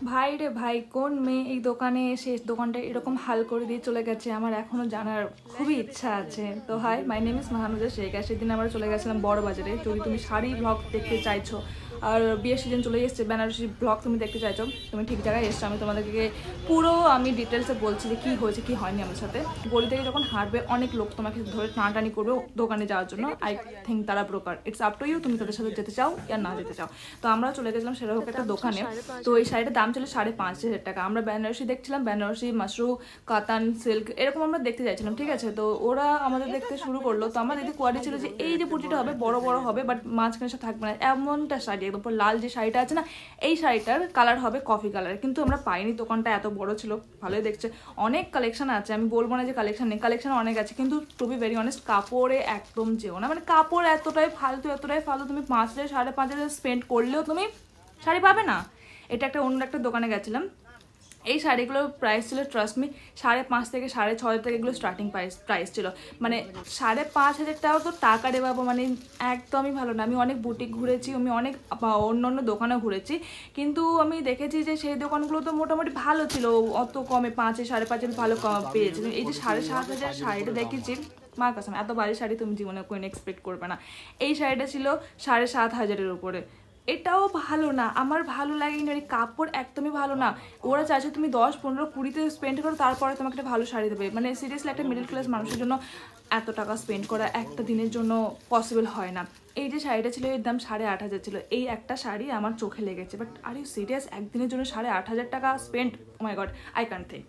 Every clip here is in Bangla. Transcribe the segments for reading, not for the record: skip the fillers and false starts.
ভাই রে ভাই, কোন মেয়ে এই দোকানে এসে দোকানটা এরকম হাল করে দিয়ে চলে গেছে, আমার এখনো জানার খুবই ইচ্ছা আছে। তো hi, my name is Mahanuja Sheikh. আর সেদিন আমরা চলে গেছিলাম বড় বাজারে। যদি তুমি শাড়ি ব্লগ দেখতে চাইছো আর বিয়ের সিজন চলে এসছে, বেনারসি ব্লগ তুমি দেখতে চাইছো, তুমি ঠিক জায়গায় এসছো। আমি তোমাদেরকে পুরো ডিটেলসে বলছি যে কী হয়েছে কী হয়নি আমার সাথে। গলি থেকে যখন হাঁটবে অনেক লোক তোমাকে ধরে টানাটানি করবে দোকানে যাওয়ার জন্য। আই থিঙ্ক তারা broker. It's up to you, তুমি তাদের সাথে যেতে চাও আর না যেতে চাও। তো আমরা চলে গেছিলাম সেরকম একটা দোকানে। তো এই শাড়িটার দাম ছিল 5,500 টাকা। আমরা বেনারসি দেখছিলাম, বেনারসি, মাশরু, কাতান, সিল্ক এরকম আমরা দেখতে চাইছিলাম, ঠিক আছে। তো ওরা আমাদের দেখতে শুরু করলো। তো আমার দিদি কোয়ারি ছিল যে এই যে পুটিটা হবে বড় বড় হবে, বাট মাঝখানে সে থাকবে না, এমনটা শাড়ি একদম লাল যে শাড়িটা আছে না, এই শাড়িটার কালার হবে কফি কালার। কিন্তু আমরা পাইনি, দোকানটা এত বড় ছিল। ভালোই দেখছে, অনেক কালেকশন আছে, আমি বলবো না যে কালেকশন নেই, কালেকশন অনেক আছে। কিন্তু টু বি ভেরি অনেস্ট, কাপড়ে একদম যেও না। মানে কাপড় এতটাই ফালতু তুমি 5,000 5,500 স্পেন্ড করলেও তুমি শাড়ি পাবে না। এটা একটা অন্য একটা দোকানে গেছিলাম। এই শাড়িগুলোর প্রাইস ছিল, ট্রাস্ট মি, 5,500 থেকে 6,500 থেকে এগুলো স্টার্টিং প্রাইস ছিল। মানে 5,500 টাকা তো টাকা রে বাবা, মানে একদমই ভালো না। আমি অনেক বুটিক ঘুরেছি, আমি অনেক অন্য অন্য দোকানে ঘুরেছি, কিন্তু আমি দেখেছি যে সেই দোকানগুলো তো মোটামুটি ভালো ছিল, অত কমে 5,000 5,500 ভালো পেয়েছি। এই যে 7,500 শাড়িটা দেখেছি, মার কাছে এত বাড়ি শাড়ি তুমি জীবনে কোনো এক্সপেক্ট করবে না। এই শাড়িটা ছিল 7,500 উপরে। এটাও ভালো না, আমার ভালো লাগেনি। মানে কাপড় একদমই ভালো না। ওরা চাইছে তুমি 10, 15, 20-তে স্পেন্ড করো, তারপরে তোমাকে একটা ভালো শাড়ি দেবে। মানে সিরিয়াসলি একটা মিডল ক্লাস মানুষের জন্য এত টাকা স্পেন্ড করা একটা দিনের জন্য পসিবল হয় না। এই যে শাড়িটা ছিল এর দাম 8,500 ছিল। এই একটা শাড়ি আমার চোখে লেগেছে, বাট আর ইউ সিরিয়াস? একদিনের জন্য 8,500 টাকা spend? Oh my God, I can't think.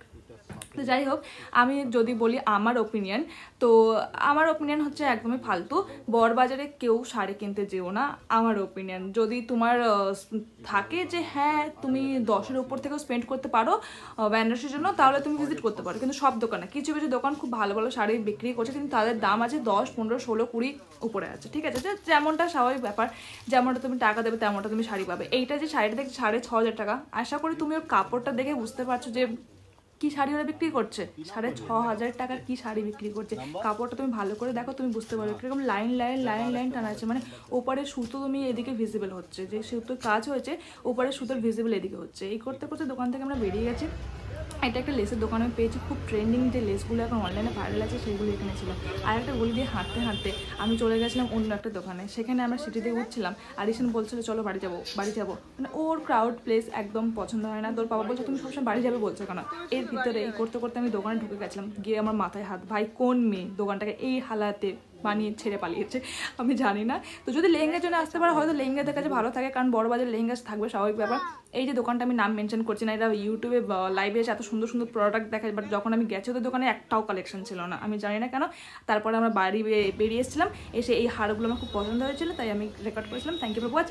তো যাই হোক, আমি যদি বলি আমার ওপিনিয়ন, তো আমার ওপিনিয়ন হচ্ছে একদমই ফালতু। বড়বাজারে কেউ শাড়ি কিনতে যেও না, আমার ওপিনিয়ন। যদি তোমার থাকে যে হ্যাঁ তুমি 10-এর উপর থেকেও স্পেন্ড করতে পারো বেনারসির জন্য, তাহলে তুমি ভিজিট করতে পারো। কিন্তু সব দোকানে, কিছু কিছু দোকান খুব ভালো ভালো শাড়ি বিক্রি করছে, কিন্তু তাদের দাম আছে 10, 15, 16, 20 উপরে আছে, ঠিক আছে। যেমনটা স্বাভাবিক ব্যাপার, যেমনটা তুমি টাকা দেবে তেমনটা তুমি শাড়ি পাবে। এইটা যে শাড়িটা দেখছি 6,500 টাকা, আশা করি তুমি ওর কাপড়টা দেখে বুঝতে পারছো যে কি শাড়ি ওরা বিক্রি করছে। 6,500 টাকার কি শাড়ি বিক্রি করছে। কাপড়টা তুমি ভালো করে দেখো, তুমি বুঝতে পারো কিরকম লাইন লাইন লাইন লাইন টানা আছে। মানে ওপরে সুতো তুমি এদিকে ভিজিবল হচ্ছে, যে সুতোর কাজ হয়েছে ওপরে সুতোর ভিজিবল এদিকে হচ্ছে। এই করতে করতে দোকান থেকে আমরা বেরিয়ে গেছি। এটা একটা লেসের দোকানে পেয়েছি, খুব ট্রেন্ডিং যে লেসগুলো এখন অনলাইনে ভাইরাল আছে সেগুলো এখানে ছিল। আর একটা গলি দিয়ে হাঁটতে হাঁটতে আমি চলে গেছিলাম অন্য একটা দোকানে। সেখানে আমরা সিটি দিয়ে উঠছিলাম, আর ইশান বলছিল চলো বাড়ি যাবো বাড়ি যাবো। মানে ওর ক্রাউড প্লেস একদম পছন্দ হয় না। তোর বাবা বলছে তুমি সবসময় বাড়ি যাবে বলছো কেন। এর ভিতরে এই করতে করতে আমি দোকানে ঢুকে গেছিলাম, গিয়ে আমার মাথায় হাত, ভাই কোন মেয়ে দোকানটাকে এই হালাতে বানিয়ে ছেড়ে পালিয়েছে আমি জানি না। তো যদি লেহেঙ্গার জন্য আসতে পারো, হয়তো লেহেঙ্গাদের কাছে ভালো থাকে, কারণ বড় বাজারে লেহেঙ্গা থাকবে স্বাভাবিক ব্যাপার। এই যে দোকানটা আমি নাম মেনশন করছি না, এটা ইউটিউবে লাইভে এসে এত সুন্দর সুন্দর প্রোডাক্ট দেখায়, বাট যখন আমি গেছি ওদের দোকানে একটাও কালেকশন ছিল না, আমি জানি না কেন। তারপরে আমরা বাড়ি বেরিয়ে এসেছিলাম, এসে এই হারগুলো আমার খুব পছন্দ হয়েছিল, তাই আমি রেকর্ড করেছিলাম। Thank you for watching.